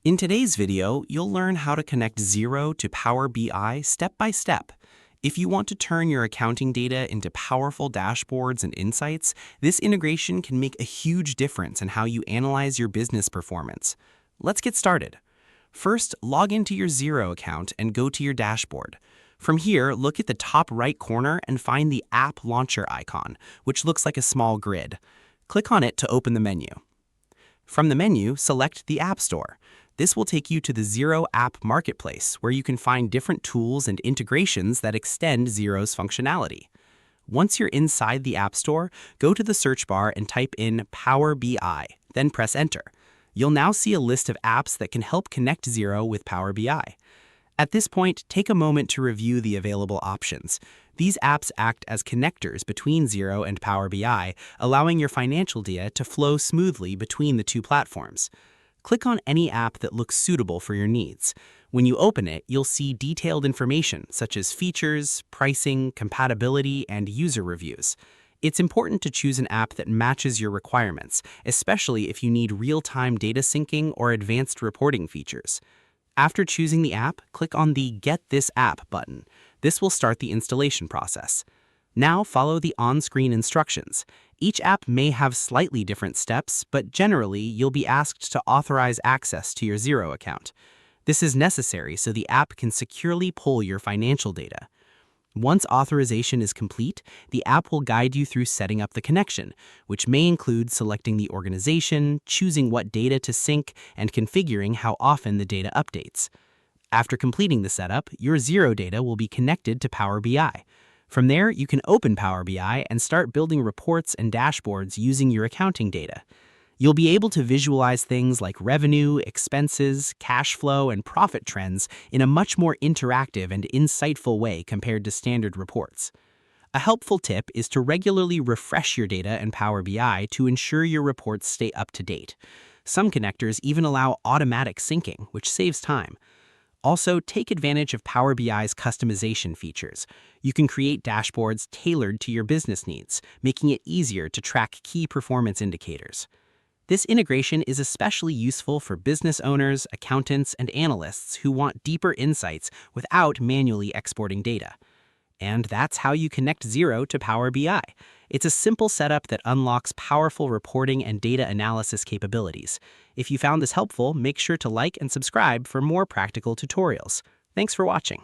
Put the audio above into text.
In today's video, you'll learn how to connect Xero to Power BI step by step. If you want to turn your accounting data into powerful dashboards and insights, this integration can make a huge difference in how you analyze your business performance. Let's get started. First, log into your Xero account and go to your dashboard. From here, look at the top right corner and find the App Launcher icon, which looks like a small grid. Click on it to open the menu. From the menu, select the App Store. This will take you to the Xero App Marketplace, where you can find different tools and integrations that extend Xero's functionality. Once you're inside the App Store, go to the search bar and type in Power BI, then press Enter. You'll now see a list of apps that can help connect Xero with Power BI. At this point, take a moment to review the available options. These apps act as connectors between Xero and Power BI, allowing your financial data to flow smoothly between the two platforms. Click on any app that looks suitable for your needs. When you open it, you'll see detailed information such as features, pricing, compatibility, and user reviews. It's important to choose an app that matches your requirements, especially if you need real-time data syncing or advanced reporting features. After choosing the app, click on the Get This App button. This will start the installation process. Now follow the on-screen instructions. Each app may have slightly different steps, but generally you'll be asked to authorize access to your Xero account. This is necessary so the app can securely pull your financial data. Once authorization is complete, the app will guide you through setting up the connection, which may include selecting the organization, choosing what data to sync, and configuring how often the data updates. After completing the setup, your Xero data will be connected to Power BI. From there, you can open Power BI and start building reports and dashboards using your accounting data. You'll be able to visualize things like revenue, expenses, cash flow, and profit trends in a much more interactive and insightful way compared to standard reports. A helpful tip is to regularly refresh your data in Power BI to ensure your reports stay up to date. Some connectors even allow automatic syncing, which saves time. Also, take advantage of Power BI's customization features. You can create dashboards tailored to your business needs, making it easier to track key performance indicators. This integration is especially useful for business owners, accountants, and analysts who want deeper insights without manually exporting data. And that's how you connect Xero to Power BI. It's a simple setup that unlocks powerful reporting and data analysis capabilities. If you found this helpful, make sure to like and subscribe for more practical tutorials. Thanks for watching.